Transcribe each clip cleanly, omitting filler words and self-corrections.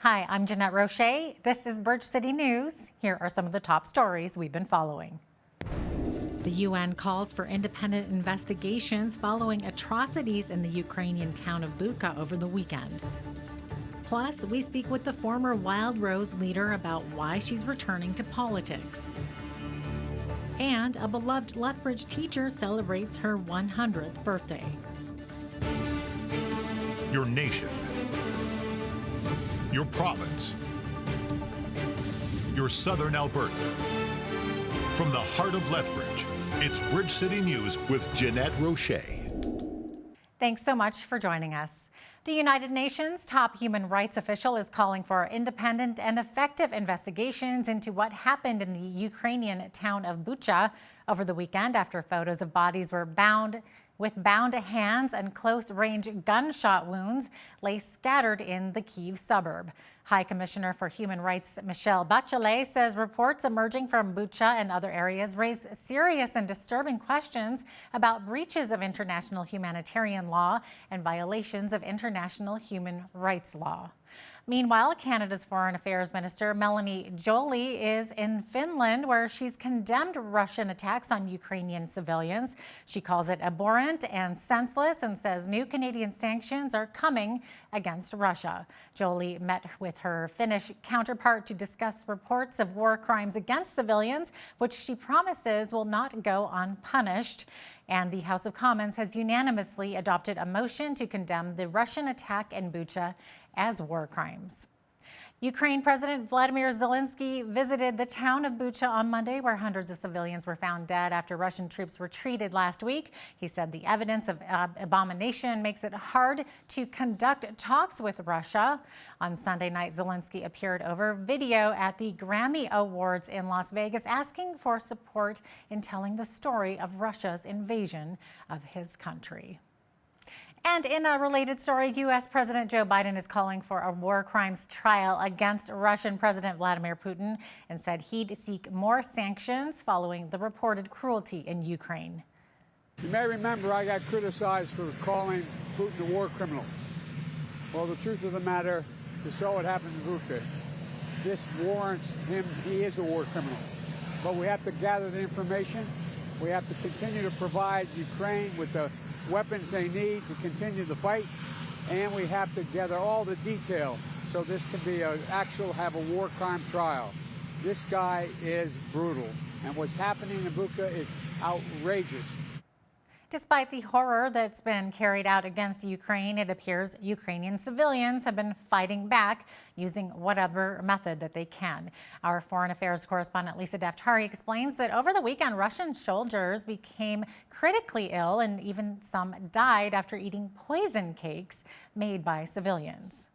Hi, I'm Jeanette Roche. This is Bridge City News. Here are some of the top stories we've been following. The UN calls for independent investigations following atrocities in the Ukrainian town of Bucha over the weekend. Plus, we speak with the former Wild Rose leader about why she's returning to politics. And a beloved Lethbridge teacher celebrates her 100th birthday. Your nation, your province, your southern Alberta. From the heart of Lethbridge, it's Bridge City News with Jeanette Roche. Thanks so much for joining us. The United Nations top human rights official is calling for independent and effective investigations into what happened in the Ukrainian town of Bucha over the weekend after photos of bodies were bound hands and close-range gunshot wounds lay scattered in the Kyiv suburb. High Commissioner for Human Rights Michelle Bachelet says reports emerging from Bucha and other areas raise serious and disturbing questions about breaches of international humanitarian law and violations of international human rights law. Meanwhile, Canada's Foreign Affairs Minister Melanie Joly is in Finland, where she's condemned Russian attacks on Ukrainian civilians. She calls it abhorrent and senseless and says new Canadian sanctions are coming against Russia. Joly met with her Finnish counterpart to discuss reports of war crimes against civilians, which she promises will not go unpunished. And the House of Commons has unanimously adopted a motion to condemn the Russian attack in Bucha as war crimes. Ukraine President Vladimir Zelensky visited the town of Bucha on Monday, where hundreds of civilians were found dead after Russian troops retreated last week. He said the evidence of abomination makes it hard to conduct talks with Russia. On Sunday night, Zelensky appeared over video at the Grammy Awards in Las Vegas, asking for support in telling the story of Russia's invasion of his country. And in a related story, U.S. President Joe Biden is calling for a war crimes trial against Russian President Vladimir Putin and said he'd seek more sanctions following the reported cruelty in Ukraine. You may remember I got criticized for calling Putin a war criminal. Well, the truth of the matter is so it happened in Bucha. This warrants him. He is a war criminal. But we have to gather the information. We have to continue to provide Ukraine with the weapons they need to continue the fight, and we have to gather all the detail so this can be have a war crime trial. This guy is brutal, and what's happening in Bucha is outrageous. Despite the horror that's been carried out against Ukraine, it appears Ukrainian civilians have been fighting back using whatever method that they can. Our foreign affairs correspondent Lisa DAFTARI explains that over the weekend, Russian soldiers became critically ill and even some died after eating poison cakes made by civilians.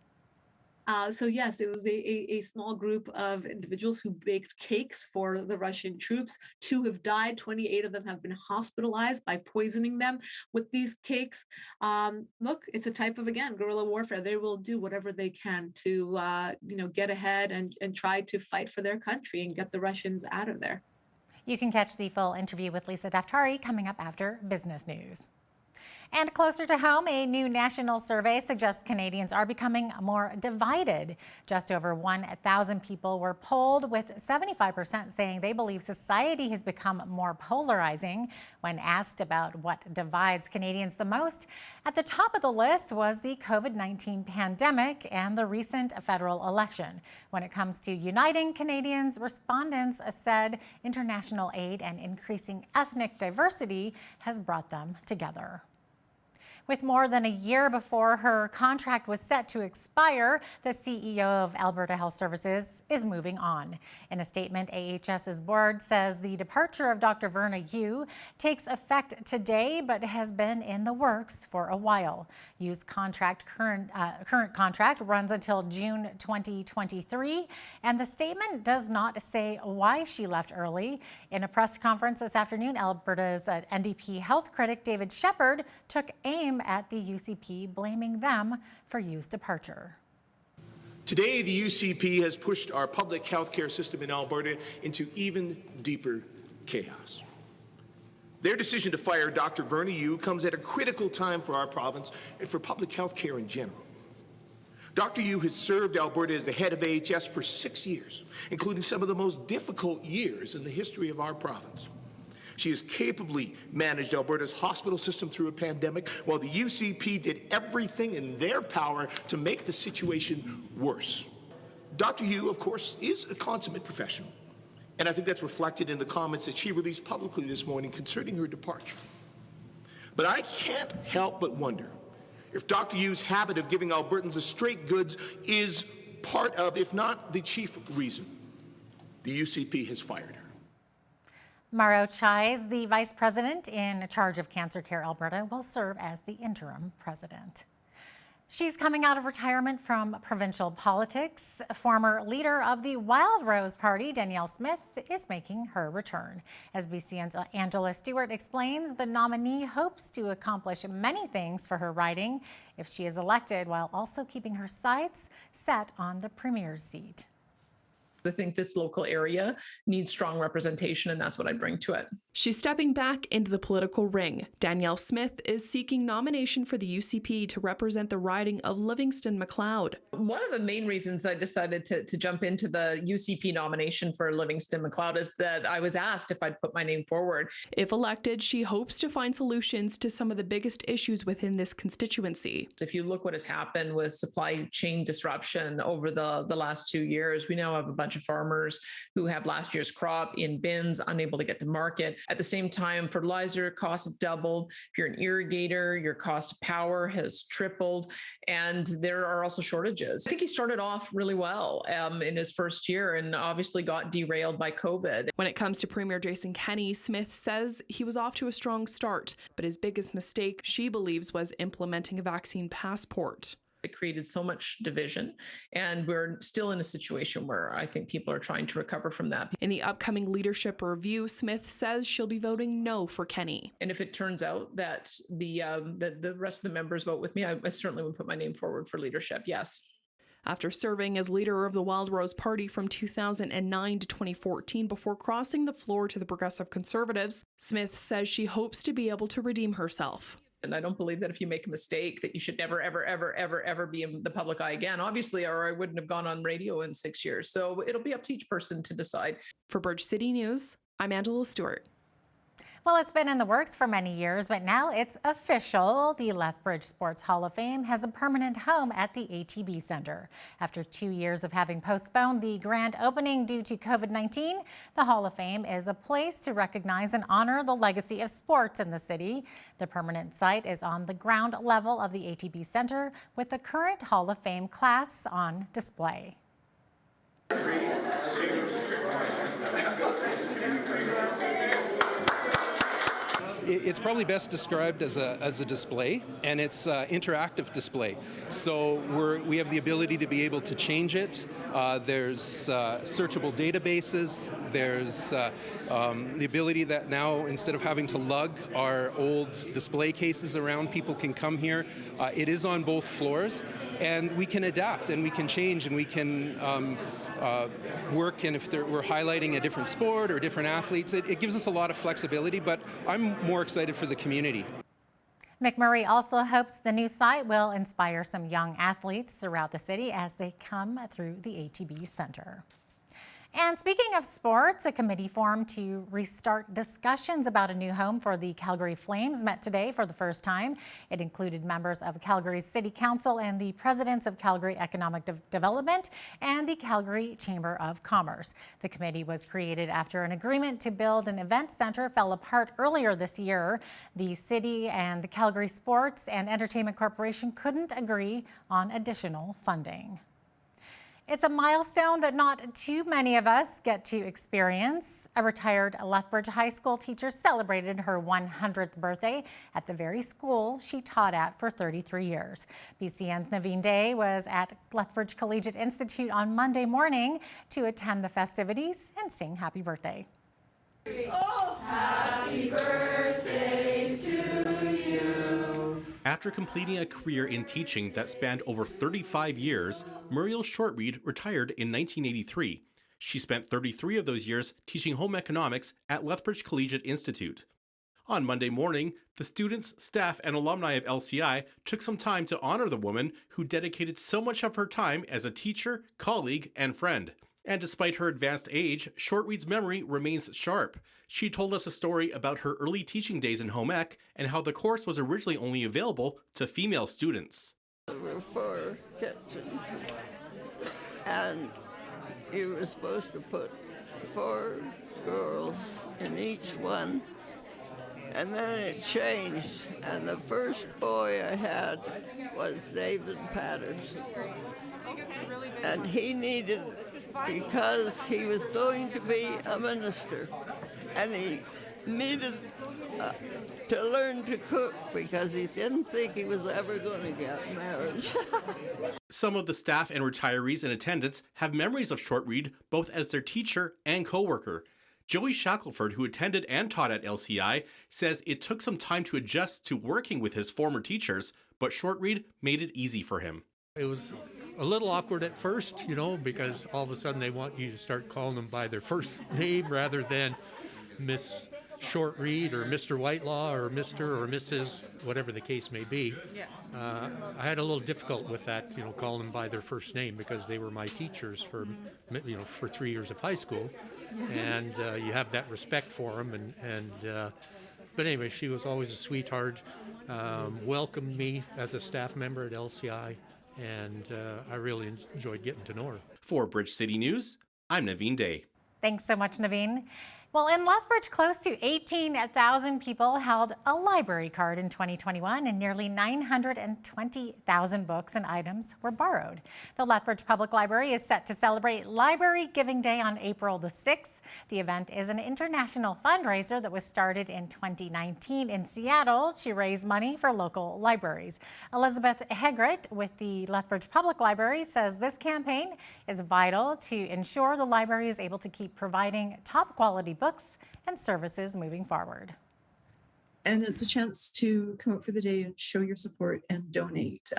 So yes, it was a small group of individuals who baked cakes for the Russian troops. 2 have died. 28 of them have been hospitalized by poisoning them with these cakes. Look, it's a type of, again, guerrilla warfare. They will do whatever they can to, get ahead and try to fight for their country and get the Russians out of there. You can catch the full interview with Lisa DAFTARI coming up after business news. And closer to home, a new national survey suggests Canadians are becoming more divided. Just over 1,000 people were polled, with 75% saying they believe society has become more polarizing. When asked about what divides Canadians the most, at the top of the list was the COVID-19 pandemic and the recent federal election. When it comes to uniting Canadians, respondents said international aid and increasing ethnic diversity has brought them together. With more than a year before her contract was set to expire, the CEO of Alberta Health Services is moving on. In a statement, AHS's board says the departure of Dr. Verna Yu takes effect today, but has been in the works for a while. Yu's current contract runs until June 2023, and the statement does not say why she left early. In a press conference this afternoon, Alberta's NDP health critic David Shepherd took aim at the UCP, blaming them for Yu's departure. Today, the UCP has pushed our public health care system in Alberta into even deeper chaos. Their decision to fire Dr. Verna Yu comes at a critical time for our province and for public health care in general. Dr. Yu has served Alberta as the head of AHS for 6 years, including some of the most difficult years in the history of our province. She has capably managed Alberta's hospital system through a pandemic, while the UCP did everything in their power to make the situation worse. Dr. Yu, of course, is a consummate professional, and I think that's reflected in the comments that she released publicly this morning concerning her departure. But I can't help but wonder if Dr. Yu's habit of giving Albertans the straight goods is part of, if not the chief reason, the UCP has fired her. Mauro Chais, the vice president in charge of Cancer Care Alberta, will serve as the interim president. She's coming out of retirement from provincial politics. Former leader of the Wild Rose Party, Danielle Smith, is making her return. As BCN's Angela Stewart explains, the nominee hopes to accomplish many things for her riding if she is elected, while also keeping her sights set on the premier's seat. I think this local area needs strong representation, and that's what I bring to it. She's stepping back into the political ring. Danielle Smith is seeking nomination for the UCP to represent the riding of Livingston-McLeod. One of the main reasons I decided to jump into the UCP nomination for Livingston-McLeod is that I was asked if I'd put my name forward. If elected, she hopes to find solutions to some of the biggest issues within this constituency. If you look what has happened with supply chain disruption over the last 2 years, we now have a bunch of farmers who have last year's crop in bins, unable to get to market. At the same time, fertilizer costs have doubled. If you're an irrigator, your cost of power has tripled, and there are also shortages. I think he started off really well in his first year and obviously got derailed by COVID. When it comes to Premier Jason Kenney, Smith says he was off to a strong start, but his biggest mistake, she believes, was implementing a vaccine passport. It created so much division, and we're still in a situation where I think people are trying to recover from that. In the upcoming leadership review, Smith says she'll be voting no for Kenney. And if it turns out that the rest of the members vote with me, I certainly would put my name forward for leadership, yes. After serving as leader of the Wild Rose Party from 2009 to 2014 before crossing the floor to the Progressive Conservatives, Smith says she hopes to be able to redeem herself. And I don't believe that if you make a mistake that you should never, ever, ever, ever, ever be in the public eye again, obviously, or I wouldn't have gone on radio in 6 years. So it'll be up to each person to decide. For Bridge City News, I'm Angela Stewart. Well, it's been in the works for many years, but now it's official. The Lethbridge Sports Hall of Fame has a permanent home at the ATB Center. After 2 years of having postponed the grand opening due to COVID-19, the Hall of Fame is a place to recognize and honor the legacy of sports in the city. The permanent site is on the ground level of the ATB Center with the current Hall of Fame class on display. It's probably best described as a display, and it's interactive display. So we have the ability to be able to change it. There's searchable databases. There's the ability that now, instead of having to lug our old display cases around, people can come here. It is on both floors, and we can adapt and we can change and we can work. And if we're highlighting a different sport or different athletes, it gives us a lot of flexibility, but I'm more excited for the community. McMurray also hopes the new site will inspire some young athletes throughout the city as they come through the ATB Center. And speaking of sports, a committee formed to restart discussions about a new home for the Calgary Flames met today for the first time. It included members of Calgary's City Council and the presidents of Calgary Economic Development and the Calgary Chamber of Commerce. The committee was created after an agreement to build an event center fell apart earlier this year. The city and the Calgary Sports and Entertainment Corporation couldn't agree on additional funding. It's a milestone that not too many of us get to experience. A retired Lethbridge High School teacher celebrated her 100th birthday at the very school she taught at for 33 years. BCN's Naveen Day was at Lethbridge Collegiate Institute on Monday morning to attend the festivities and sing happy birthday. Oh, happy birthday to you. After completing a career in teaching that spanned over 35 years, MURIEL SHORTREED retired in 1983. She spent 33 of those years teaching home economics at Lethbridge Collegiate Institute. On Monday morning, the students, staff, and alumni of LCI took some time to honor the woman who dedicated so much of her time as a teacher, colleague, and friend. And despite her advanced age, Shortreed's memory remains sharp. She told us a story about her early teaching days in home ec and how the course was originally only available to female students. There were 4 kitchens, and you were supposed to put 4 girls in each one. And then it changed, and the first boy I had was David Patterson. And he needed, because he was going to be a minister, and he needed to learn to cook because he didn't think he was ever going to get married. Some of the staff and retirees in attendance have memories of Shortreed both as their teacher and co-worker. Joey Shackleford, who attended and taught at LCI, says it took some time to adjust to working with his former teachers, but Shortreed made it easy for him. It was a little awkward at first, because all of a sudden they want you to start calling them by their first name rather than Miss Shortreed or Mr. Whitelaw or Mr. or Mrs., whatever the case may be. I had a little difficult with that, calling them by their first name because they were my teachers for 3 years of high school, and you have that respect for them. But anyway, she was always a sweetheart, welcomed me as a staff member at LCI, and I really enjoyed getting to know her. For Bridge City News, I'm Naveen Day. Thanks so much, Naveen. Well, in Lethbridge, close to 18,000 people held a library card in 2021, and nearly 920,000 books and items were borrowed. The Lethbridge Public Library is set to celebrate Library Giving Day on April the 6th. The event is an international fundraiser that was started in 2019 in Seattle to raise money for local libraries. Elisabeth HEGERAT with the Lethbridge Public Library says this campaign is vital to ensure the library is able to keep providing top quality books and services moving forward. And it's a chance to come out for the day and show your support and donate,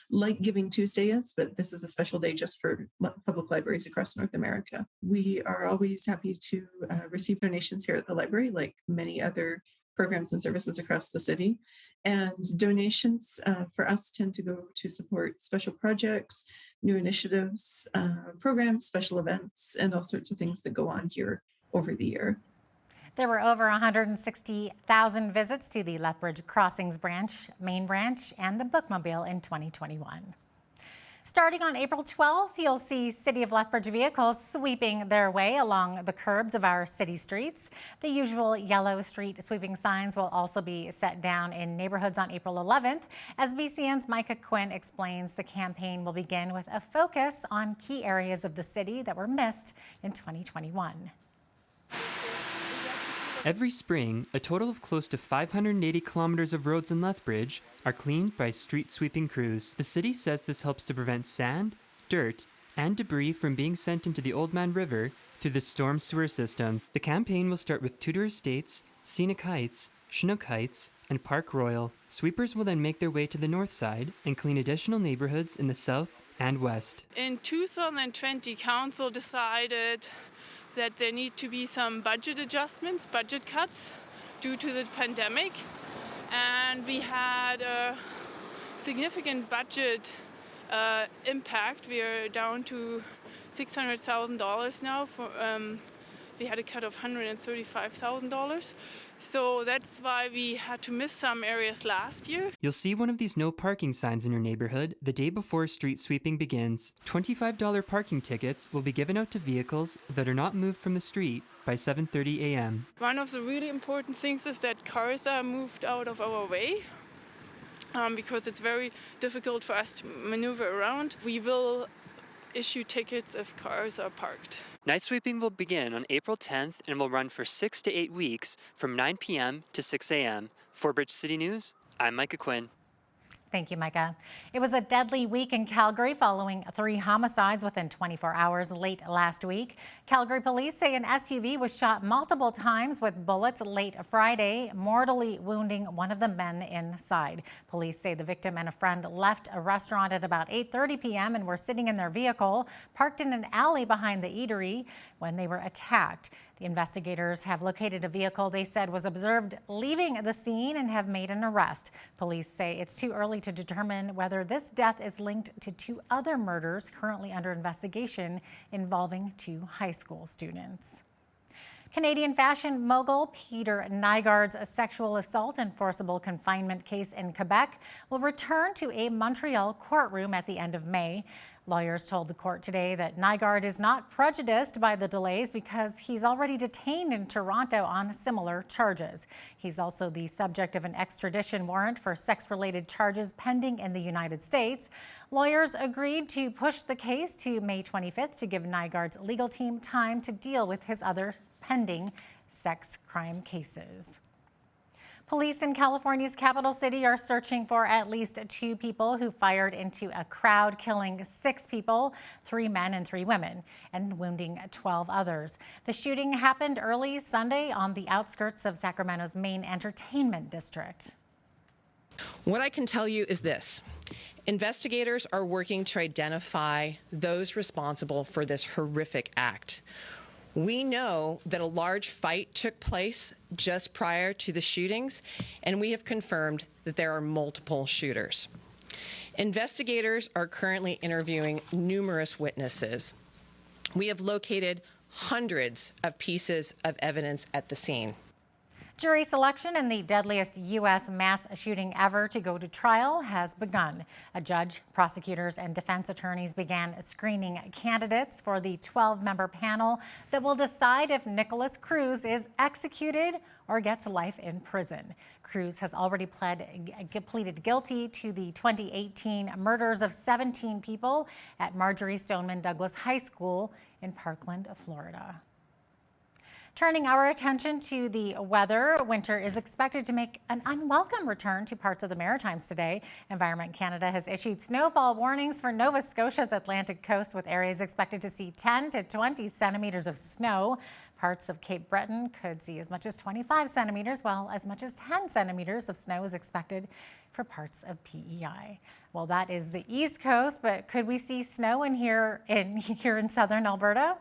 like Giving Tuesday is, but this is a special day just for public libraries across North America. We are always happy to receive donations here at the library, like many other programs and services across the city. And donations for us tend to go to support special projects, new initiatives, programs, special events, and all sorts of things that go on here over the year. There were over 160,000 visits to the Lethbridge Crossings branch, main branch, and the Bookmobile in 2021. Starting on April 12th, you'll see City of Lethbridge vehicles sweeping their way along the curbs of our city streets. The usual yellow street sweeping signs will also be set down in neighborhoods on April 11th. As BCN's Micah Quinn explains, the campaign will begin with a focus on key areas of the city that were missed in 2021. Every spring, a total of close to 580 kilometers of roads in Lethbridge are cleaned by street sweeping crews. The city says this helps to prevent sand, dirt, and debris from being sent into the Old Man River through the storm sewer system. The campaign will start with Tudor Estates, Scenic Heights, Chinook Heights, and Park Royal. Sweepers will then make their way to the north side and clean additional neighborhoods in the south and west. In 2020, council decided that there need to be some budget adjustments, budget cuts due to the pandemic. And we had a significant budget impact. We are down to $600,000 now. We had a cut of $135,000. So that's why we had to miss some areas last year. You'll see one of these no parking signs in your neighborhood the day before street sweeping begins. $25 parking tickets will be given out to vehicles that are not moved from the street by 7:30 a.m. One of the really important things is that cars are moved out of our way because it's very difficult for us to maneuver around. We will issue tickets if cars are parked. Night sweeping will begin on April 10th and will run for 6 to 8 weeks from 9 p.m. to 6 a.m. For Bridge City News, I'm Micah Quinn. Thank you, Micah. It was a deadly week in Calgary following 3 homicides within 24 hours late last week. Calgary police say an SUV was shot multiple times with bullets late Friday, mortally wounding one of the men inside. Police say the victim and a friend left a restaurant at about 8:30 p.m. and were sitting in their vehicle, parked in an alley behind the eatery, when they were attacked. The investigators have located a vehicle they said was observed leaving the scene and have made an arrest. Police say it's too early to determine whether this death is linked to 2 other murders currently under investigation involving 2 high school students. Canadian fashion mogul Peter Nygaard's sexual assault and forcible confinement case in Quebec will return to a Montreal courtroom at the end of May. Lawyers told the court today that Nygaard is not prejudiced by the delays because he's already detained in Toronto on similar charges. He's also the subject of an extradition warrant for sex-related charges pending in the United States. Lawyers agreed to push the case to May 25th to give Nygaard's legal team time to deal with his other pending sex crime cases. Police in California's capital city are searching for at least 2 people who fired into a crowd, killing 6 people, 3 men and 3 women, and wounding 12 others. The shooting happened early Sunday on the outskirts of Sacramento's main entertainment district. What I can tell you is this. Investigators are working to identify those responsible for this horrific act. We know that a large fight took place just prior to the shootings, and we have confirmed that there are multiple shooters. Investigators are currently interviewing numerous witnesses. We have located hundreds of pieces of evidence at the scene. Jury selection in the deadliest U.S. mass shooting ever to go to trial has begun. A judge, prosecutors, and defense attorneys began screening candidates for the 12-member panel that will decide if Nicholas Cruz is executed or gets life in prison. Cruz has already pleaded guilty to the 2018 murders of 17 people at Marjorie Stoneman Douglas High School in Parkland, Florida. Turning our attention to the weather, winter is expected to make an unwelcome return to parts of the Maritimes today. Environment Canada has issued snowfall warnings for Nova Scotia's Atlantic coast, with areas expected to see 10 to 20 centimeters of snow. Parts of Cape Breton could see as much as 25 centimeters, while as much as 10 centimeters of snow is expected for parts of PEI. Well, that is the East Coast, but could we see snow here in southern Alberta?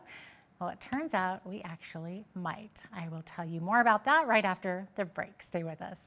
Well, it turns out we actually might. I will tell you more about that right after the break. Stay with us.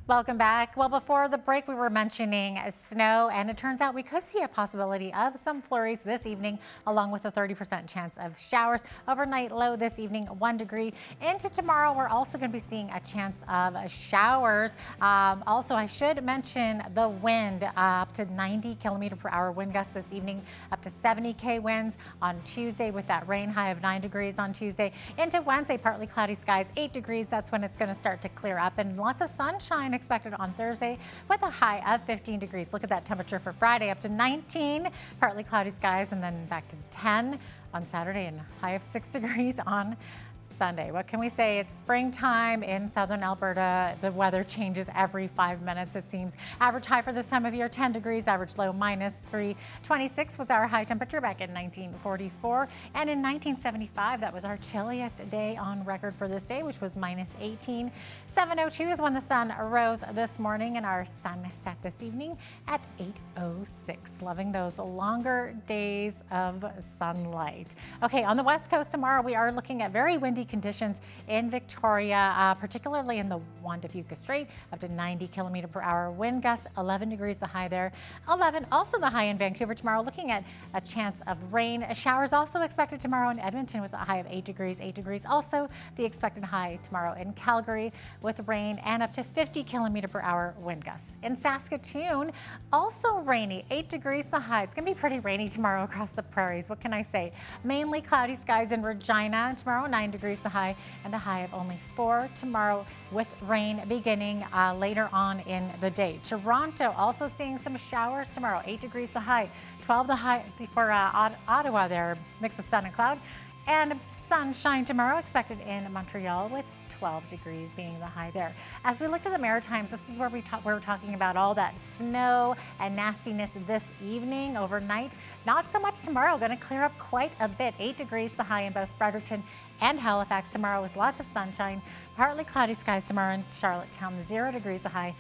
Welcome back. Well, before the break, we were mentioning snow, and it turns out we could see a possibility of some flurries this evening, along with a 30% chance of showers. Overnight low this evening, 1 degree. Into tomorrow, we're also going to be seeing a chance of showers. Also, I should mention the wind, up to 90 kilometer per hour wind gusts this evening, up to 70K winds on Tuesday with that rain, high of 9 degrees on Tuesday. Into Wednesday, partly cloudy skies, 8 degrees. That's when it's going to start to clear up, and lots of sunshine expected on Thursday with a high of 15 degrees. Look at that temperature for Friday, up to 19, partly cloudy skies, and then back to 10 on Saturday and a high of 6 degrees on Sunday. What can we say? It's springtime in southern Alberta. The weather changes every 5 minutes, it seems. Average high for this time of year, 10 degrees. Average low, -3. 26 was our high temperature back in 1944. And in 1975, that was our chilliest day on record for this day, which was -18. 7:02 is when the sun rose this morning, and our sun set this evening at 8:06. Loving those longer days of sunlight. Okay, on the West Coast tomorrow, we are looking at very windy conditions in Victoria, particularly in the Juan de Fuca Strait, up to 90 kilometer per hour wind gusts, 11 degrees the high there. 11 also the high in Vancouver tomorrow, looking at a chance of rain. Showers also expected tomorrow in Edmonton with a high of 8 degrees. 8 degrees also the expected high tomorrow in Calgary with rain and up to 50 kilometer per hour wind gusts. In Saskatoon, also rainy, 8 degrees the high. It's going to be pretty rainy tomorrow across the prairies. What can I say? Mainly cloudy skies in Regina tomorrow, 9 degrees the high, and a high of only 4 tomorrow with rain beginning later on in the day. Toronto also seeing some showers tomorrow, 8 degrees the high, 12 the high for Ottawa there, mix of sun and cloud, and sunshine tomorrow expected in Montreal with 12 degrees being the high there. As we look to the Maritimes, this is where we're talking about all that snow and nastiness this evening, overnight. Not so much tomorrow, going to clear up quite a bit. 8 degrees the high in both Fredericton and Halifax tomorrow with lots of sunshine. Partly cloudy skies tomorrow in Charlottetown, 0 degrees the high.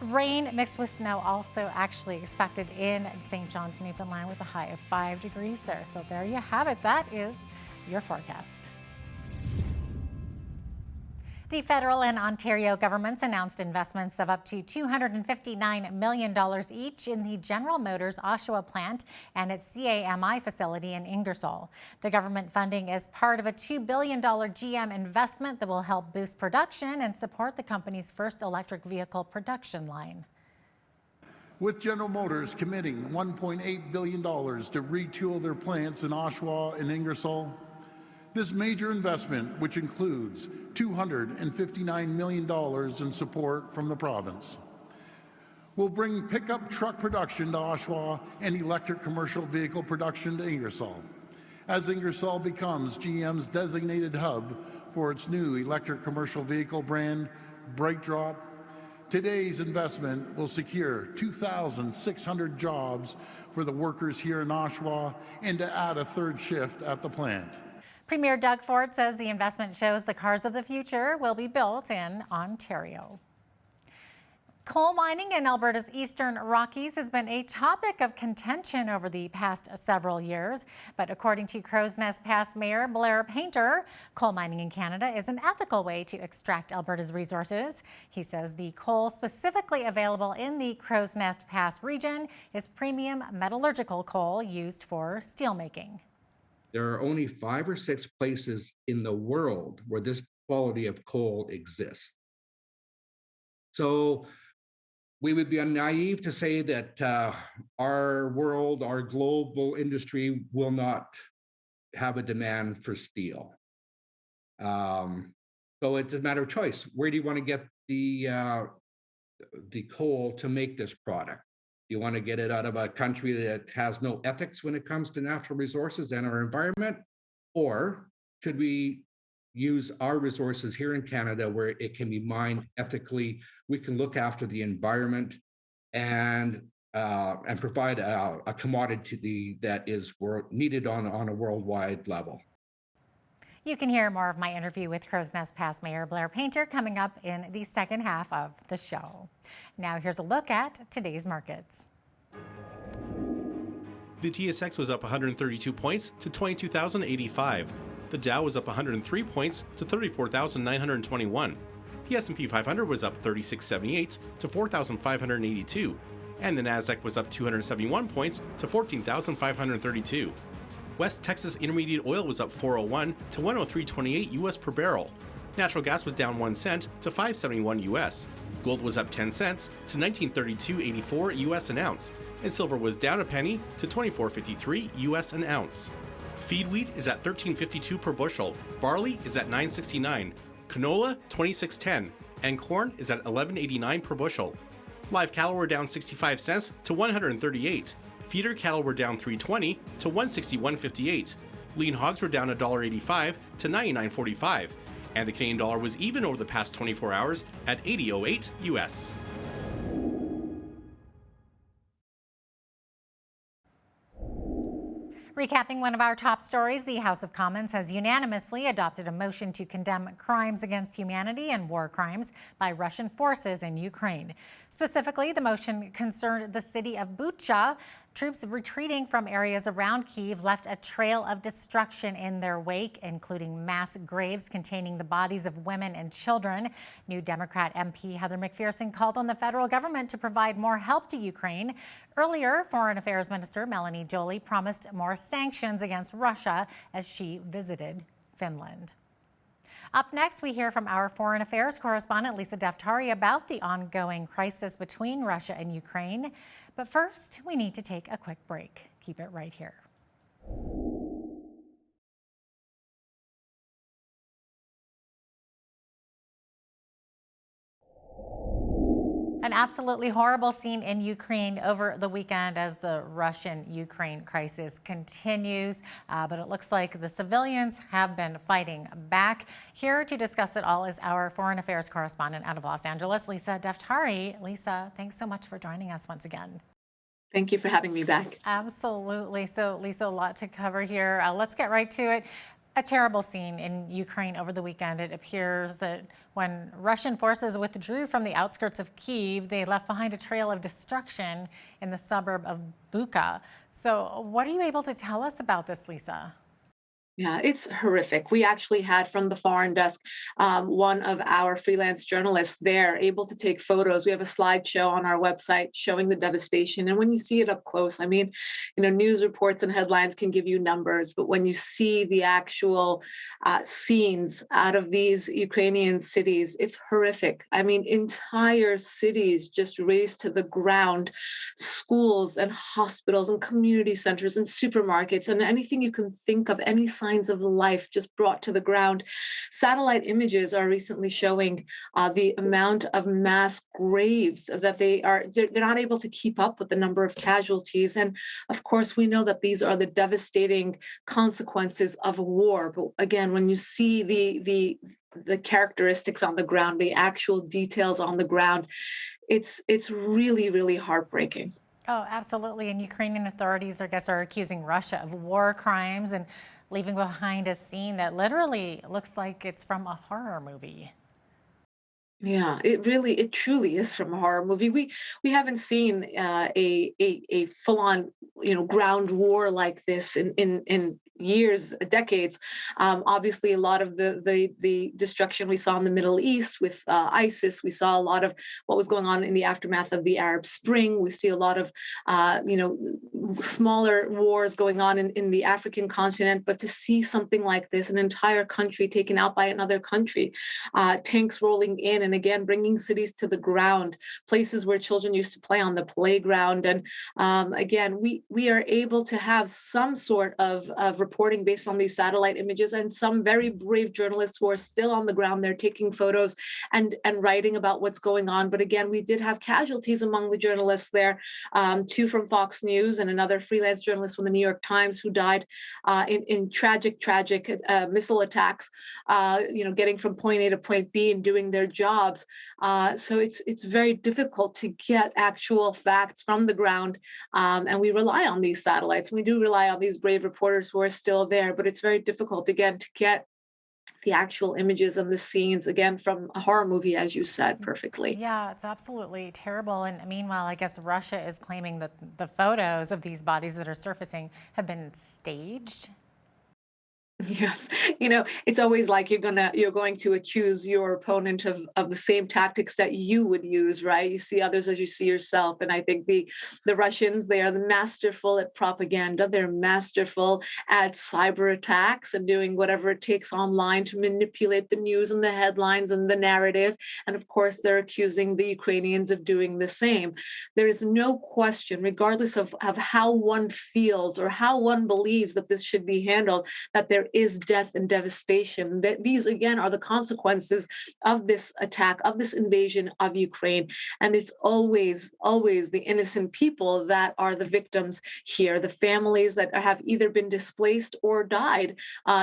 Rain mixed with snow also actually expected in St. John's, Newfoundland, with a high of 5 degrees there. So there you have it. That is your forecast. The federal and Ontario governments announced investments of up to $259 million each in the General Motors Oshawa plant and its CAMI facility in Ingersoll. The government funding is part of a $2 billion GM investment that will help boost production and support the company's first electric vehicle production line. With General Motors committing $1.8 billion to retool their plants in Oshawa and Ingersoll, this major investment, which includes $259 million in support from the province, will bring pickup truck production to Oshawa and electric commercial vehicle production to Ingersoll, as Ingersoll becomes GM's designated hub for its new electric commercial vehicle brand, BrightDrop. Today's investment will secure 2,600 jobs for the workers here in Oshawa and to add a third shift at the plant. Premier Doug Ford says the investment shows the cars of the future will be built in Ontario. Coal mining in Alberta's Eastern Rockies has been a topic of contention over the past several years. But according to Crow's Nest past Mayor Blair Painter, coal mining in Canada is an ethical way to extract Alberta's resources. He says the coal specifically available in the Crow's Nest Pass region is premium metallurgical coal used for steelmaking. There are only 5 or 6 places in the world where this quality of coal exists. So we would be naive to say that our world, our global industry will not have a demand for steel. So it's a matter of choice. Where do you want to get the coal to make this product? You want to get it out of a country that has no ethics when it comes to natural resources and our environment? Or should we use our resources here in Canada where it can be mined ethically? We can look after the environment and provide a commodity that is needed on a worldwide level. You can hear more of my interview with Crow's Nest past Mayor Blair Painter coming up in the second half of the show. Now here's a look at today's markets. The TSX was up 132 points to 22,085. The Dow was up 103 points to 34,921. The S&P 500 was up 3678 to 4,582. And the Nasdaq was up 271 points to 14,532. West Texas Intermediate Oil was up 401 to 103.28 US per barrel. Natural gas was down 1 cent to 5.71 US. Gold was up 10 cents to 1932.84 US an ounce, and silver was down a penny to 24.53 US an ounce. Feed wheat is at $13.52 per bushel. Barley is at $9.69. Canola $26.10, and corn is at $11.89 per bushel. Live cattle were down 65 cents to 138. Feeder cattle were down $3.20 to 161.58. Lean hogs were down $1.85 to 99.45, and the Canadian dollar was even over the past 24 hours at 80.08 US. Recapping one of our top stories, the House of Commons has unanimously adopted a motion to condemn crimes against humanity and war crimes by Russian forces in Ukraine. Specifically, the motion concerned the city of Bucha. Troops retreating from areas around Kyiv left a trail of destruction in their wake, including mass graves containing the bodies of women and children. New Democrat MP Heather McPherson called on the federal government to provide more help to Ukraine. Earlier, Foreign Affairs Minister Melanie Joly promised more sanctions against Russia as she visited Finland. Up next, we hear from our Foreign Affairs correspondent Lisa DAFTARI about the ongoing crisis between Russia and Ukraine. But first, we need to take a quick break. Keep it right here. An absolutely horrible scene in Ukraine over the weekend as the Russian-Ukraine crisis continues. But it looks like the civilians have been fighting back. Here to discuss it all is our Foreign Affairs correspondent out of Los Angeles, Lisa DAFTARI. Lisa, thanks so much for joining us once again. Thank you for having me back. Absolutely. So, Lisa, a lot to cover here. Let's get right to it. A terrible scene in Ukraine over the weekend. It appears that when Russian forces withdrew from the outskirts of Kyiv, they left behind a trail of destruction in the suburb of Bucha. So what are you able to tell us about this, Lisa? Yeah, it's horrific. We actually had from the Foreign Desk, one of our freelance journalists there able to take photos. We have a slideshow on our website showing the devastation. And when you see it up close, I mean, news reports and headlines can give you numbers, but when you see the actual scenes out of these Ukrainian cities, it's horrific. I mean, entire cities just razed to the ground, schools and hospitals and community centers and supermarkets and anything you can think of, any signs of life just brought to the ground. Satellite images are recently showing the amount of mass graves that they're not able to keep up with the number of casualties. And of course, we know that these are the devastating consequences of a war. But again, when you see the characteristics on the ground, the actual details on the ground, it's really, really heartbreaking. Oh, absolutely. And Ukrainian authorities, I guess, are accusing Russia of war crimes and leaving behind a scene that literally looks like it's from a horror movie. Yeah, it truly is from a horror movie. We haven't seen a full on ground war like this in years, decades. Obviously, a lot of the destruction we saw in the Middle East with ISIS. We saw a lot of what was going on in the aftermath of the Arab Spring. We see a lot of smaller wars going on in the African continent. But to see something like this, an entire country taken out by another country, tanks rolling in, and again bringing cities to the ground, places where children used to play on the playground, and again we are able to have some sort of reporting based on these satellite images, and some very brave journalists who are still on the ground there taking photos and writing about what's going on. But again, we did have casualties among the journalists there, 2 from Fox News and another freelance journalist from the New York Times who died in tragic missile attacks, getting from point A to point B and doing their jobs. So it's very difficult to get actual facts from the ground, and we rely on these satellites. We do rely on these brave reporters who are still there, but it's very difficult again to get the actual images and the scenes, again, from a horror movie, as you said perfectly. Yeah, it's absolutely terrible. And meanwhile, I guess Russia is claiming that the photos of these bodies that are surfacing have been staged. Yes. It's always like you're going to accuse your opponent of the same tactics that you would use, right? You see others as you see yourself. And I think the Russians, they are masterful at propaganda. They're masterful at cyber attacks and doing whatever it takes online to manipulate the news and the headlines and the narrative. And of course, they're accusing the Ukrainians of doing the same. There is no question, regardless of how one feels or how one believes that this should be handled, that there is death and devastation. That these, again, are the consequences of this attack, of this invasion of Ukraine. And it's always the innocent people that are the victims here, the families that have either been displaced or died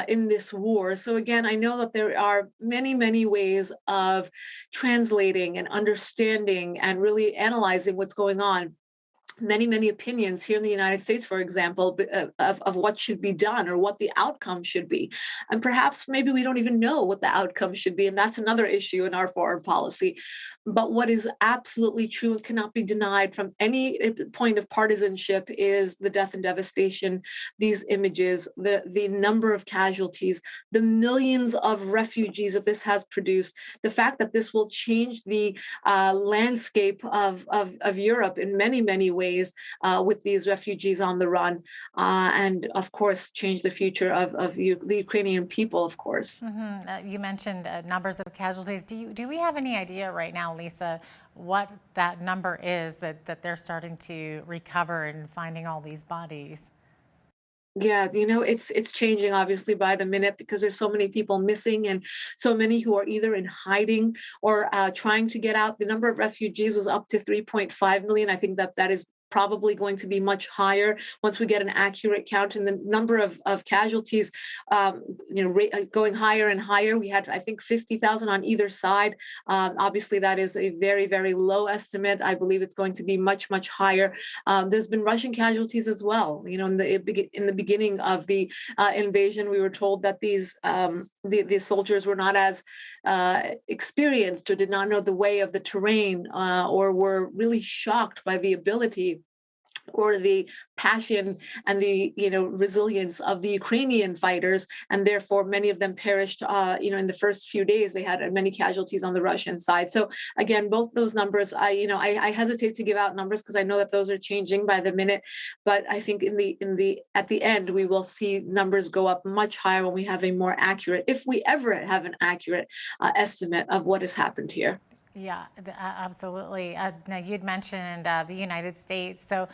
in this war. So again, I know that there are many ways of translating and understanding and really analyzing what's going on. Many opinions here in the United States, for example, of what should be done or what the outcome should be. And perhaps maybe we don't even know what the outcome should be. And that's another issue in our foreign policy. But what is absolutely true and cannot be denied from any point of partisanship is the death and devastation, these images, the number of casualties, the millions of refugees that this has produced, the fact that this will change the landscape of Europe in many ways with these refugees on the run, and of course change the future of the Ukrainian people, of course. Mm-hmm. You mentioned numbers of casualties. Do we have any idea right now, Lisa, what that number is that they're starting to recover and finding all these bodies? Yeah, it's changing obviously by the minute because there's so many people missing and so many who are either in hiding or trying to get out. The number of refugees was up to 3.5 million. I think that is probably going to be much higher once we get an accurate count, and the number of casualties, going higher and higher. We had, I think, 50,000 on either side. Obviously, that is a very, very low estimate. I believe it's going to be much, much higher. There's been Russian casualties as well. In the beginning of the invasion, we were told that the soldiers were not as experienced or did not know the way of the terrain, or were really shocked by the ability or the passion and the resilience of the Ukrainian fighters, and therefore many of them perished. In the first few days, they had many casualties on the Russian side. So again, both those numbers, I hesitate to give out numbers because I know that those are changing by the minute. But I think at the end, we will see numbers go up much higher when we have a more accurate, if we ever have an accurate estimate of what has happened here. Yeah, absolutely. Now, you'd mentioned the United States. So,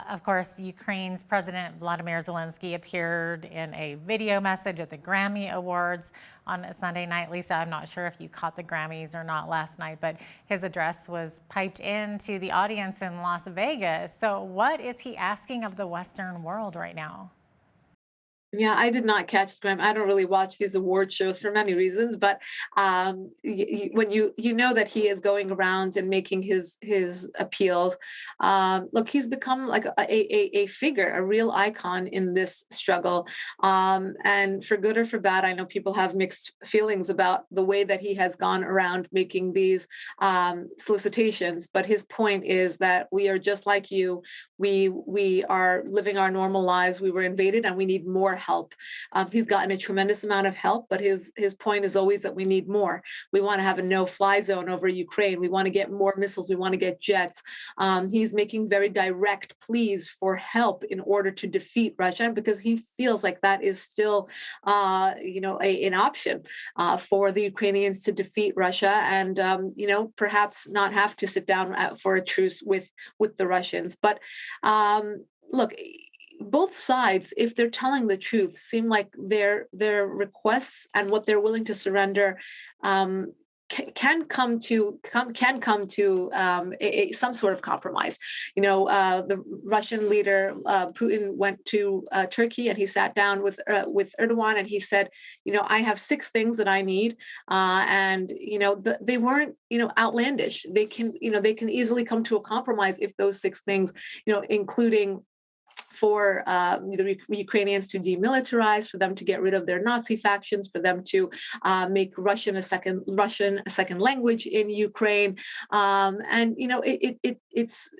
of course, Ukraine's President Vladimir Zelensky appeared in a video message at the Grammy Awards on Sunday night. Lisa, I'm not sure if you caught the Grammys or not last night, but his address was piped into the audience in Las Vegas. So what is he asking of the Western world right now? Yeah, I did not catch Scram. I don't really watch these award shows for many reasons, but when you know that he is going around and making his appeals, look, he's become like a figure, a real icon in this struggle. And for good or for bad, I know people have mixed feelings about the way that he has gone around making these solicitations. But his point is that we are just like you. We are living our normal lives. We were invaded, and we need more help. He's gotten a tremendous amount of help, but his point is always that we need more. We want to have a no-fly zone over Ukraine. We want to get more missiles. We want to get jets. He's making very direct pleas for help in order to defeat Russia, because he feels like that is still, an option for the Ukrainians to defeat Russia, and perhaps not have to sit down for a truce with the Russians. But look, both sides, if they're telling the truth, seem like their requests and what they're willing to surrender can come to some sort of compromise. The Russian leader Putin went to Turkey, and he sat down with Erdogan, and he said, I have 6 things that I need, and they weren't outlandish. They can easily come to a compromise if those 6 things, including for the Ukrainians to demilitarize, for them to get rid of their Nazi factions, for them to make Russian a second language in Ukraine, and it's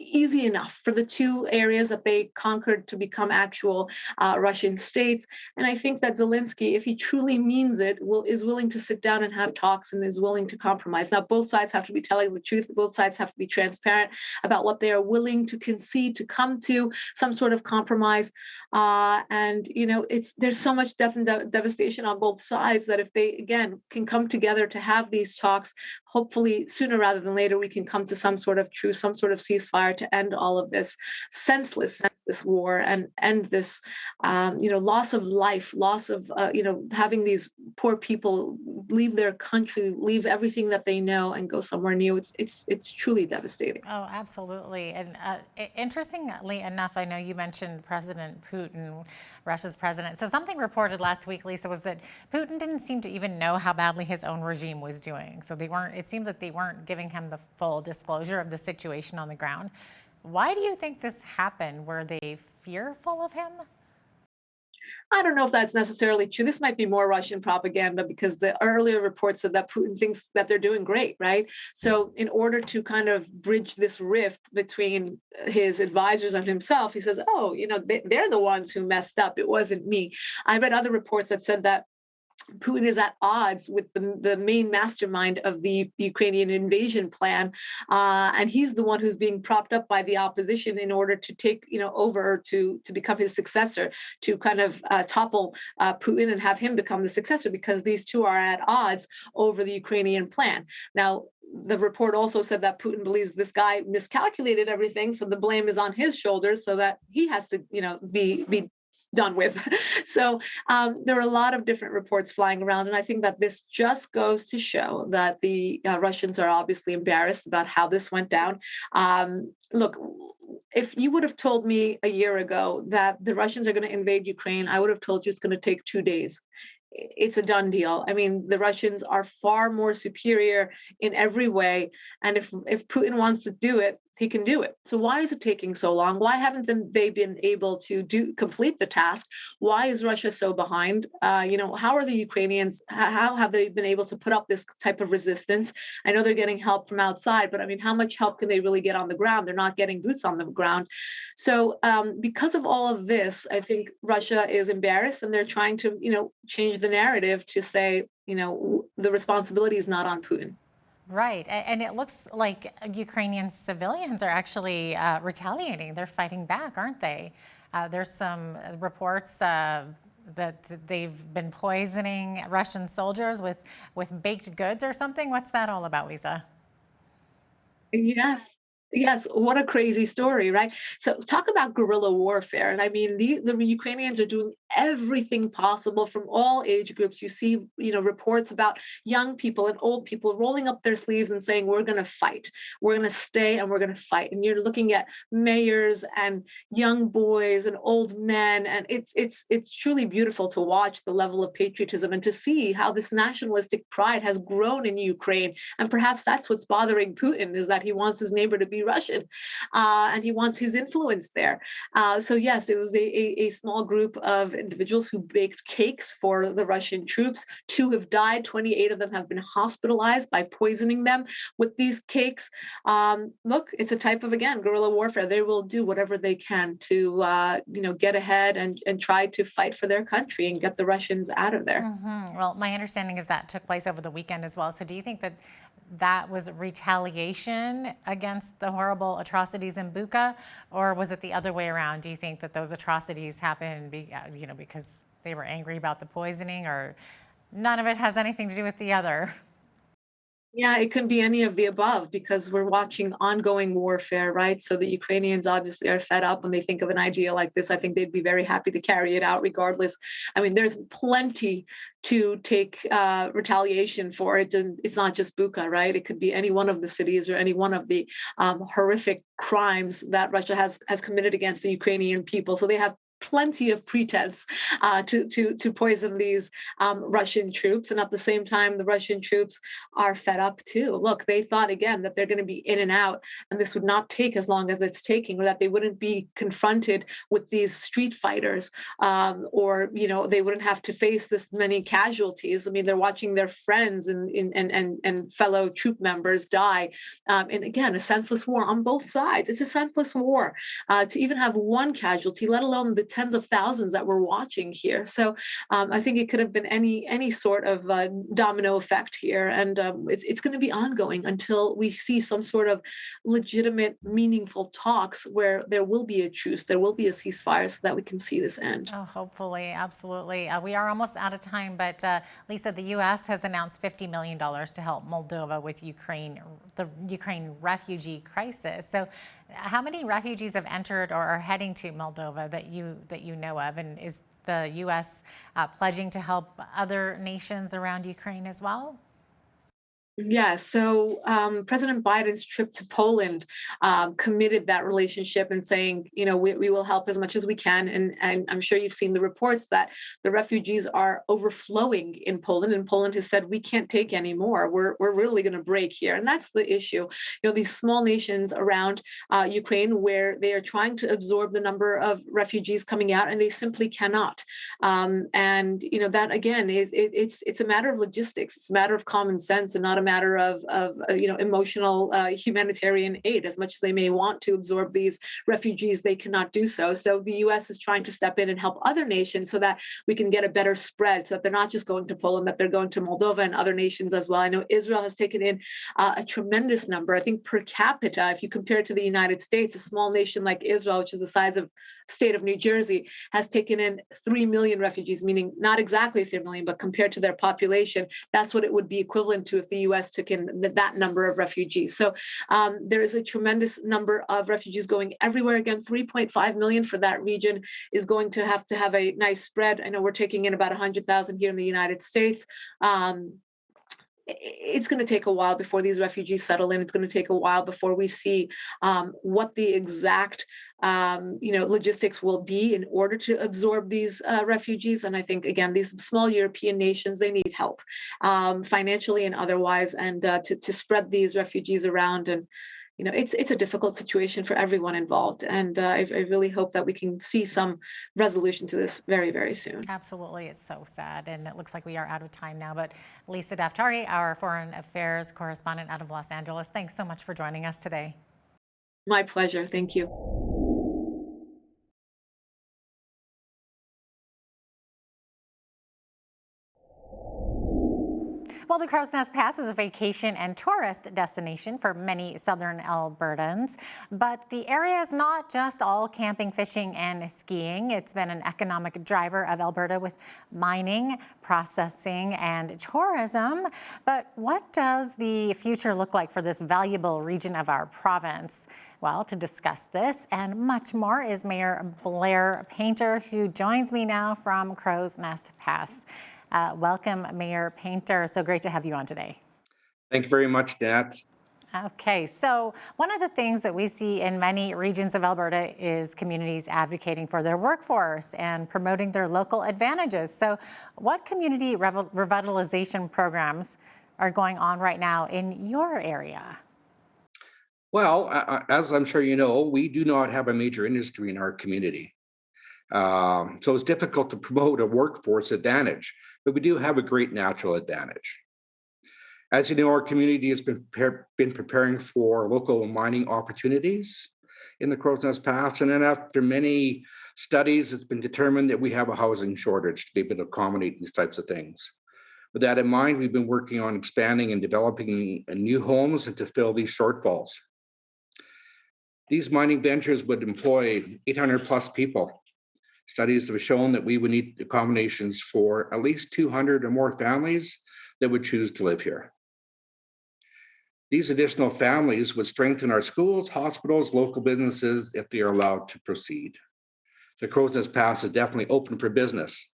easy enough for the 2 areas that they conquered to become actual Russian states. And I think that Zelensky, if he truly means it, is willing to sit down and have talks, and is willing to compromise. Now, both sides have to be telling the truth. Both sides have to be transparent about what they are willing to concede to come to some sort of compromise. There's so much death and devastation on both sides that if they, again, can come together to have these talks, hopefully sooner rather than later, we can come to some sort of truce, some sort of ceasefire to end all of this senseless war, and end this, loss of life, loss of, having these poor people leave their country, leave everything that they know, and go somewhere new. It's truly devastating. Oh, absolutely. And interestingly enough, I know you mentioned President Putin, Russia's president. So something reported last week, Lisa, was that Putin didn't seem to even know how badly his own regime was doing. So it seems that they weren't giving him the full disclosure of the situation on the ground. Why do you think this happened? Were they fearful of him? I don't know if that's necessarily true. This might be more Russian propaganda, because the earlier reports said that Putin thinks that they're doing great, right? So in order to kind of bridge this rift between his advisors and himself, he says, they're the ones who messed up. It wasn't me. I read other reports that said that Putin is at odds with the main mastermind of the Ukrainian invasion plan, and he's the one who's being propped up by the opposition in order to take over to become his successor, to kind of topple Putin and have him become the successor, because these two are at odds over the Ukrainian plan. Now, the report also said that Putin believes this guy miscalculated everything, so the blame is on his shoulders, so that he has to be done with. So there are a lot of different reports flying around, and I think that this just goes to show that the Russians are obviously embarrassed about how this went down. Look, if you would have told me a year ago that the Russians are going to invade Ukraine, I would have told you it's going to take 2 days. It's a done deal. I mean, the Russians are far more superior in every way. And if Putin wants to do it, he can do it. So why is it taking so long? Why haven't they been able to complete the task? Why is Russia so behind? How are the Ukrainians, how have they been able to put up this type of resistance? I know they're getting help from outside, but I mean, how much help can they really get on the ground? They're not getting boots on the ground. So because of all of this, I think Russia is embarrassed, and they're trying to, change the narrative to say, the responsibility is not on Putin. Right. And it looks like Ukrainian civilians are actually retaliating. They're fighting back, aren't they? There's some reports that they've been poisoning Russian soldiers with baked goods or something. What's that all about, Lisa? Yes, what a crazy story, right? So talk about guerrilla warfare. And I mean, the Ukrainians are doing everything possible from all age groups. You see, reports about young people and old people rolling up their sleeves and saying, we're going to fight. We're going to stay and we're going to fight. And you're looking at mayors and young boys and old men. And it's truly beautiful to watch the level of patriotism and to see how this nationalistic pride has grown in Ukraine. And perhaps that's what's bothering Putin, is that he wants his neighbor to be Russian, and he wants his influence there. So yes, it was a small group of individuals who baked cakes for the Russian troops. 2 have died. 28 of them have been hospitalized by poisoning them with these cakes. Look, it's a type of, again, guerrilla warfare. They will do whatever they can to, get ahead and try to fight for their country and get the Russians out of there. Mm-hmm. Well, my understanding is that took place over the weekend as well. So do you think that was retaliation against the horrible atrocities in Bucha, or was it the other way around? Do you think that those atrocities happened, because they were angry about the poisoning, or none of it has anything to do with the other? Yeah, it could be any of the above, because we're watching ongoing warfare, right? So the Ukrainians obviously are fed up when they think of an idea like this. I think they'd be very happy to carry it out regardless. I mean, there's plenty to take retaliation for it. And it's not just Bucha, right? It could be any one of the cities or any one of the horrific crimes that Russia has committed against the Ukrainian people. So they have plenty of pretense to poison these Russian troops. And at the same time, the Russian troops are fed up too. Look, they thought again that they're going to be in and out, and this would not take as long as it's taking, or that they wouldn't be confronted with these street fighters, or they wouldn't have to face this many casualties. I mean, they're watching their friends and fellow troop members die. And again, a senseless war on both sides. It's a senseless war to even have one casualty, let alone the tens of thousands that we're watching here. So I think it could have been any sort of domino effect here. And it's going to be ongoing until we see some sort of legitimate, meaningful talks where there will be a truce, there will be a ceasefire, so that we can see this end. Oh, hopefully, absolutely. We are almost out of time, but Lisa, the U.S. has announced $50 million to help Moldova with the Ukraine refugee crisis. So how many refugees have entered or are heading to Moldova that you know of? And is the U.S. Pledging to help other nations around Ukraine as well? Yeah, so President Biden's trip to Poland committed that relationship and saying, we will help as much as we can. And I'm sure you've seen the reports that the refugees are overflowing in Poland. And Poland has said, we can't take any more. We're really going to break here. And that's the issue. These small nations around Ukraine, where they are trying to absorb the number of refugees coming out, and they simply cannot. And that, again, it's a matter of logistics. It's a matter of common sense, and not a matter of emotional humanitarian aid. As much as they may want to absorb these refugees, they cannot do so. So the U.S. is trying to step in and help other nations so that we can get a better spread, so that they're not just going to Poland, that they're going to Moldova and other nations as well. I know Israel has taken in a tremendous number. I think per capita, if you compare it to the United States, a small nation like Israel, which is the size of state of New Jersey, has taken in 3 million refugees, meaning not exactly 3 million, but compared to their population, that's what it would be equivalent to if the U.S. took in that number of refugees. So there is a tremendous number of refugees going everywhere. Again, 3.5 million for that region is going to have a nice spread. I know we're taking in about 100,000 here in the United States. it's going to take a while before these refugees settle in. It's going to take a while before we see what the exact logistics will be in order to absorb these refugees. And I think, again, these small European nations, they need help financially and otherwise, and to spread these refugees around. And it's a difficult situation for everyone involved. And I really hope that we can see some resolution to this very, very soon. Absolutely. It's so sad. And it looks like we are out of time now. But Lisa Daftari, our foreign affairs correspondent out of Los Angeles, thanks so much for joining us today. My pleasure. Thank you. Well, the Crow's Nest Pass is a vacation and tourist destination for many southern Albertans, but the area is not just all camping, fishing, and skiing. It's been an economic driver of Alberta with mining, processing, and tourism. But what does the future look like for this valuable region of our province? Well, to discuss this and much more is Mayor Blair Painter, who joins me now from Crow's Nest Pass. Welcome, Mayor Painter. So great to have you on today. Thank you very much, Nat. Okay, so one of the things that we see in many regions of Alberta is communities advocating for their workforce and promoting their local advantages. So what community revitalization programs are going on right now in your area? Well, as I'm sure you know, we do not have a major industry in our community. So it's difficult to promote a workforce advantage, but we do have a great natural advantage. As you know, our community has been preparing for local mining opportunities in the Crow's Nest Pass, and then after many studies, it's been determined that we have a housing shortage to be able to accommodate these types of things. With that in mind, we've been working on expanding and developing new homes and to fill these shortfalls. These mining ventures would employ 800 plus people. Studies have shown that we would need accommodations for at least 200 or more families that would choose to live here. These additional families would strengthen our schools, hospitals, local businesses if they are allowed to proceed. The Crow's Nest Pass is definitely open for business.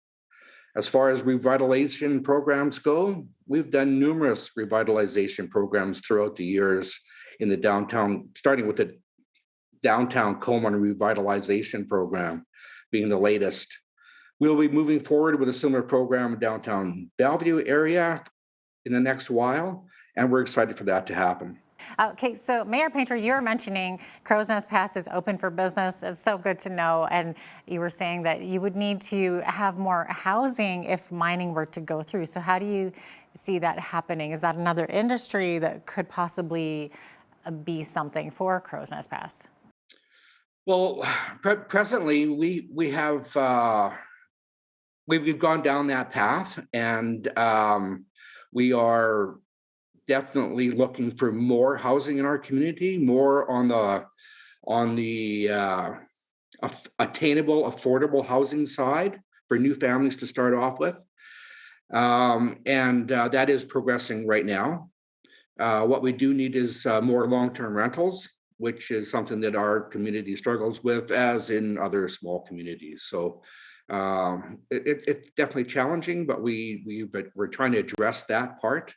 As far as revitalization programs go, we've done numerous revitalization programs throughout the years in the downtown, starting with the Downtown Coleman Revitalization Program being the latest. We'll be moving forward with a similar program in downtown Bellevue area in the next while, and we're excited for that to happen. Okay, so Mayor Painter, you were mentioning Crow's Nest Pass is open for business. It's so good to know. And you were saying that you would need to have more housing if mining were to go through. So how do you see that happening? Is that another industry that could possibly be something for Crow's Nest Pass? Well, presently we have we've gone down that path, and we are definitely looking for more housing in our community, more on the attainable, affordable housing side for new families to start off with, and that is progressing right now. What we do need is more long-term rentals, which is something that our community struggles with, as in other small communities. So it's definitely challenging, but we're trying to address that part.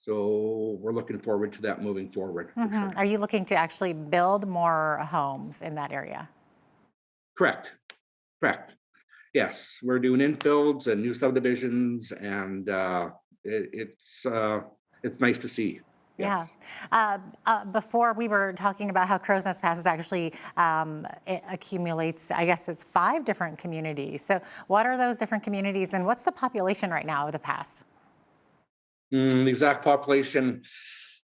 So we're looking forward to that moving forward. Sure. Are you looking to actually build more homes in that area? Correct. Yes, we're doing infills and new subdivisions, and it's nice to see. Yeah. Before we were talking about how Crow's Nest Pass is actually it accumulates, I guess it's 5 different communities. So what are those different communities, and what's the population right now of the pass? The exact population,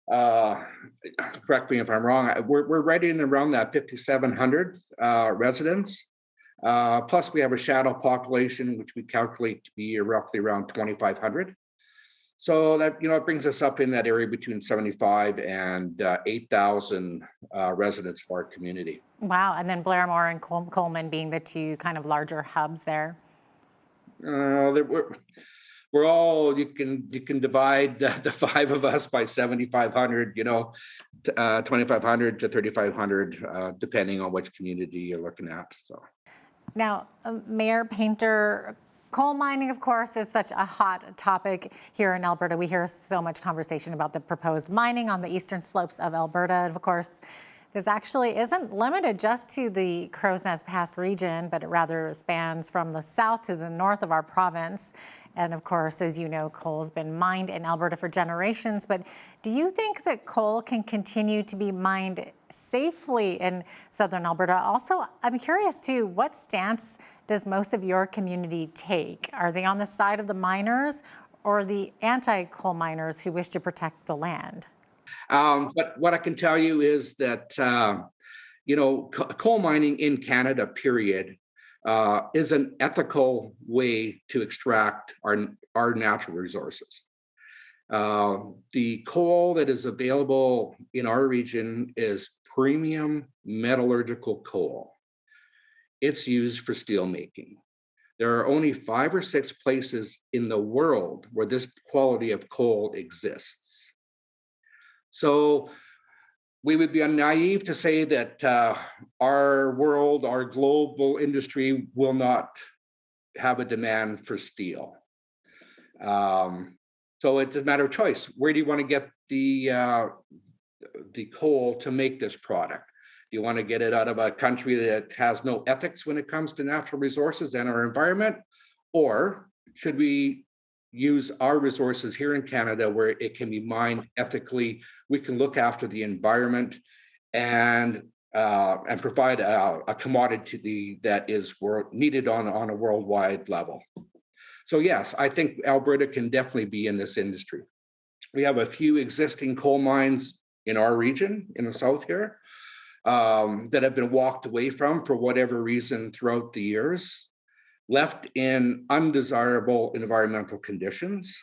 correct me if I'm wrong, we're right in around that 5,700 residents. Plus we have a shadow population, which we calculate to be roughly around 2,500. So that, it brings us up in that area between 75 and 8,000 residents of our community. Wow. And then Blairmore and Coleman being the 2 kind of larger hubs there. We're all, you can divide the 5 of us by 7,500, 2,500 to 3,500, depending on which community you're looking at. So now, Mayor Painter, Coal mining, of course, is such a hot topic here in Alberta. We hear so much conversation about the proposed mining on the eastern slopes of Alberta. And of course, this actually isn't limited just to the Crow's Nest Pass region, but it rather spans from the south to the north of our province. And of course, as you know, coal has been mined in Alberta for generations. But do you think that coal can continue to be mined safely in southern Alberta? Also, I'm curious too, what stance does most of your community take? Are they on the side of the miners or the anti-coal miners who wish to protect the land? But what I can tell you is that, coal mining in Canada, period, is an ethical way to extract our natural resources. The coal that is available in our region is premium metallurgical coal. It's used for steel making. There are only 5 or 6 places in the world where this quality of coal exists. So we would be naive to say that our world, our global industry will not have a demand for steel. So it's a matter of choice. Where do you want to get the coal to make this product? Do you want to get it out of a country that has no ethics when it comes to natural resources and our environment? Or should we use our resources here in Canada where it can be mined ethically? We can look after the environment and provide a commodity that is needed on a worldwide level. So yes, I think Alberta can definitely be in this industry. We have a few existing coal mines in our region, in the south here, that have been walked away from for whatever reason throughout the years, left in undesirable environmental conditions.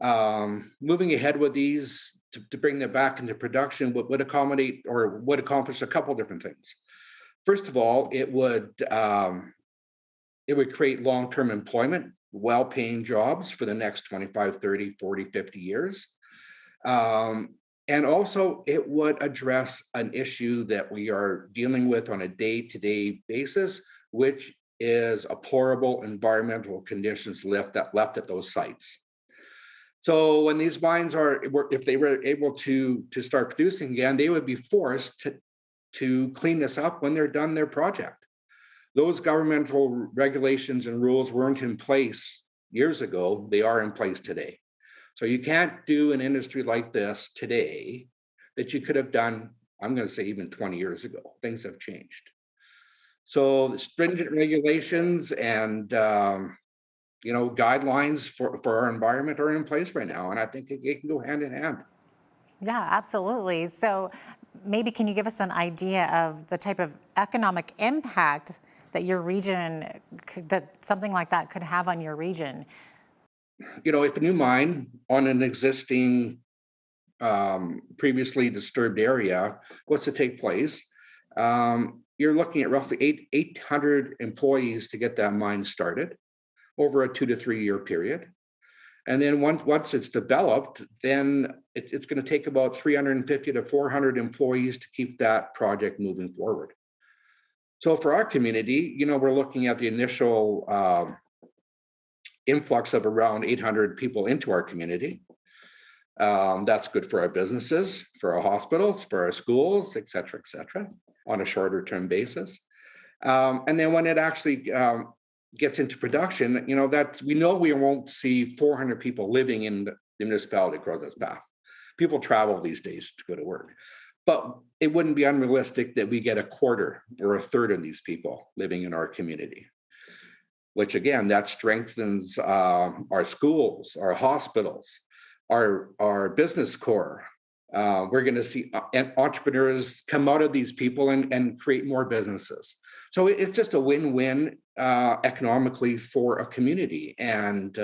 Moving ahead with these to bring them back into production would accommodate or would accomplish a couple different things. First of all, it would create long-term employment, well-paying jobs for the next 25, 30, 40, 50 years. And also it would address an issue that we are dealing with on a day-to-day basis, which is deplorable environmental conditions left at those sites. So when these mines if they were able to start producing again, they would be forced to clean this up when they're done their project. Those governmental regulations and rules weren't in place years ago. They are in place today. So you can't do an industry like this today that you could have done, I'm going to say even 20 years ago. Things have changed. So the stringent regulations and guidelines for our environment are in place right now, and I think it can go hand in hand. Yeah, absolutely. So maybe can you give us an idea of the type of economic impact that your region, that something like that could have on your region? If a new mine on an existing previously disturbed area was to take place, you're looking at roughly 800 employees to get that mine started over a 2 to 3 year period. And then once it's developed, then it's going to take about 350 to 400 employees to keep that project moving forward. So for our community, we're looking at the initial influx of around 800 people into our community. That's good for our businesses, for our hospitals, for our schools, et cetera, on a shorter term basis. And then when it actually gets into production, that we know we won't see 400 people living in the municipality of Crow's Nest Pass. People travel these days to go to work. But it wouldn't be unrealistic that we get a quarter or a third of these people living in our community, which again, that strengthens our schools, our hospitals, our business core. We're going to see entrepreneurs come out of these people and create more businesses. So it's just a win-win economically for a community. And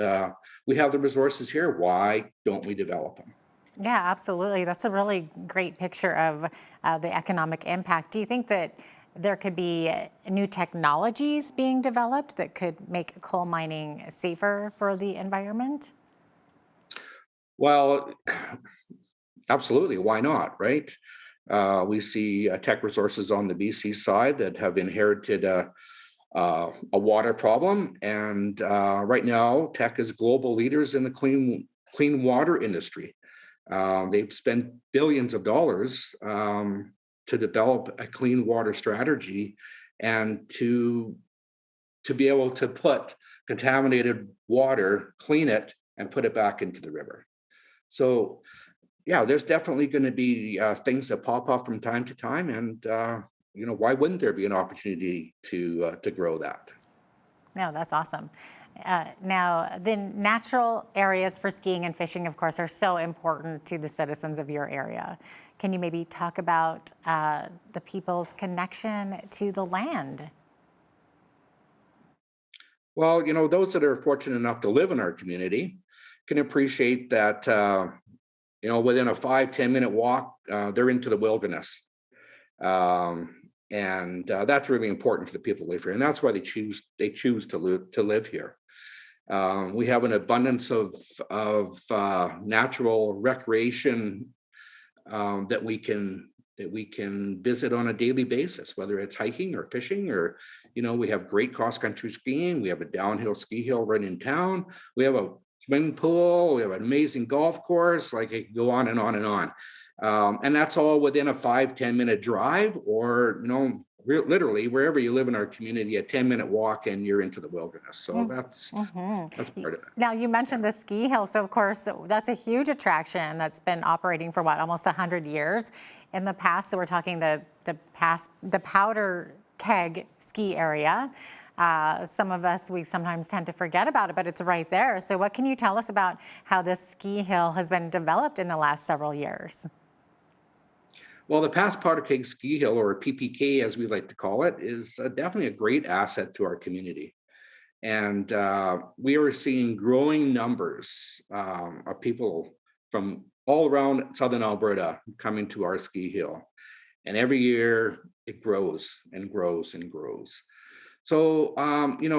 we have the resources here. Why don't we develop them? Yeah, absolutely. That's a really great picture of the economic impact. Do you think that there could be new technologies being developed that could make coal mining safer for the environment? Well, absolutely. Why not, right? We see Tech Resources on the BC side that have inherited a water problem. And right now, Teck is global leaders in the clean water industry. They've spent billions of dollars to develop a clean water strategy and to be able to put contaminated water, clean it, and put it back into the river. So yeah, there's definitely going to be things that pop up from time to time, and why wouldn't there be an opportunity to grow that? No, that's awesome. Now, the natural areas for skiing and fishing, of course, are so important to the citizens of your area. Can you maybe talk about the people's connection to the land? Well, those that are fortunate enough to live in our community can appreciate that, within a 5-10 minute walk, they're into the wilderness. And that's really important for the people who live here. And that's why they choose to live here. We have an abundance of natural recreation that we can visit on a daily basis, whether it's hiking or fishing, or we have great cross-country skiing. We have a downhill ski hill right in town. We have a swimming pool. We have an amazing golf course. Like, it can go on and on and on. And that's all within a 5-10 minute drive, or literally wherever you live in our community, a 10-minute walk and you're into the wilderness. So that's part of it. Now, you mentioned the ski hill, so of course that's a huge attraction that's been operating for almost 100 years in the past. So we're talking the Powder Keg ski area. Some of us, we sometimes tend to forget about it, but it's right there. So what can you tell us about how this ski hill has been developed in the last several years? Well, the past Powder Keg Ski Hill, or PPK as we like to call it, is definitely a great asset to our community. And we are seeing growing numbers of people from all around Southern Alberta coming to our ski hill. And every year it grows and grows and grows. So,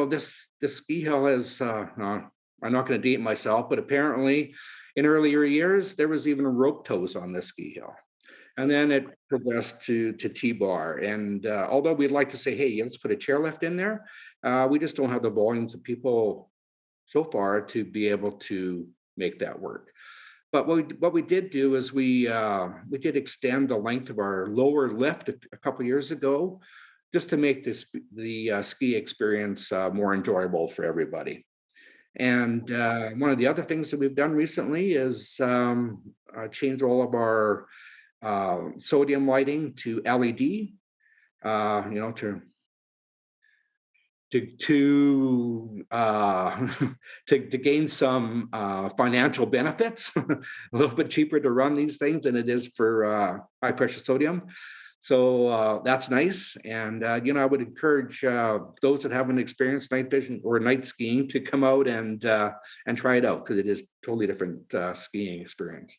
this ski hill is, I'm not going to date myself, but apparently in earlier years, there was even rope tows on this ski hill. And then it progressed to T-bar. And although we'd like to say, hey, let's put a chairlift in there, we just don't have the volumes of people so far to be able to make that work. But what we did do is we did extend the length of our lower lift a couple of years ago, just to make the ski experience more enjoyable for everybody. And one of the other things that we've done recently is change all of our sodium lighting to LED, to gain some financial benefits. A little bit cheaper to run these things than it is for high pressure sodium. So that's nice. And, I would encourage those that haven't experienced night vision or night skiing to come out and try it out, because it is totally different skiing experience.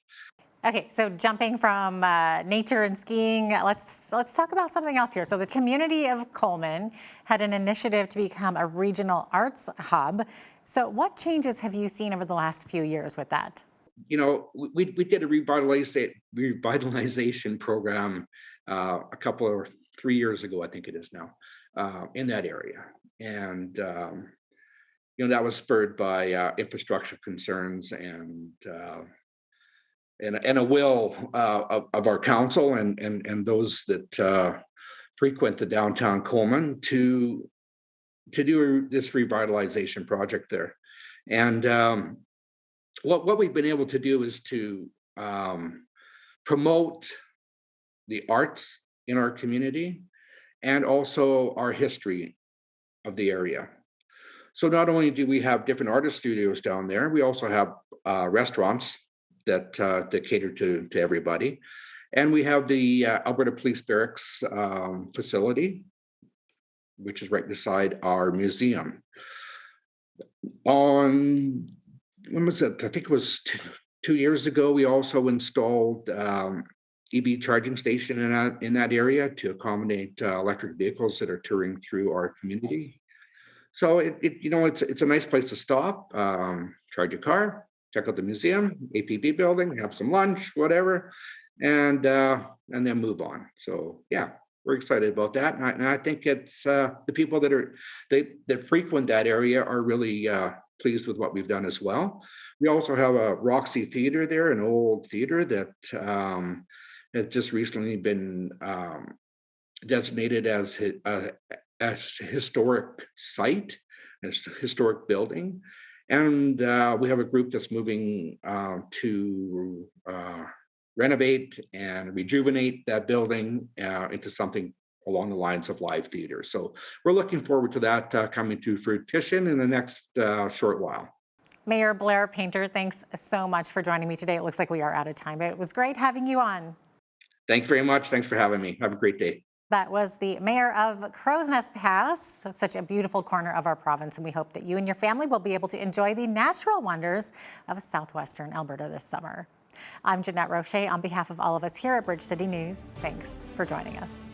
Okay, so jumping from nature and skiing, let's talk about something else here. So the community of Coleman had an initiative to become a regional arts hub. So what changes have you seen over the last few years with that? We did a revitalization program a couple or 3 years ago, I think it is now, in that area. And, that was spurred by infrastructure concerns and a will of our council and those that frequent the downtown Coleman to do this revitalization project there. And what we've been able to do is to promote the arts in our community and also our history of the area. So not only do we have different artist studios down there, we also have restaurants that cater to everybody. And we have the Alberta Police Barracks facility, which is right beside our museum. When was it? I think it was 2 years ago, we also installed EV charging station in that area to accommodate electric vehicles that are touring through our community. So it's a nice place to stop, charge your car, check out the museum, APB building, have some lunch, whatever, and then move on. So yeah, we're excited about that. And I think it's the people that frequent that area are really pleased with what we've done as well. We also have a Roxy Theater there, an old theater that has just recently been designated as a historic site, a historic building. And we have a group that's moving to renovate and rejuvenate that building into something along the lines of live theater. So we're looking forward to that coming to fruition in the next short while. Mayor Blair Painter, thanks so much for joining me today. It looks like we are out of time, but it was great having you on. Thanks very much. Thanks for having me. Have a great day. That was the mayor of Crow's Nest Pass, such a beautiful corner of our province, and we hope that you and your family will be able to enjoy the natural wonders of southwestern Alberta this summer. I'm Jeanette Roche on behalf of all of us here at Bridge City News. Thanks for joining us.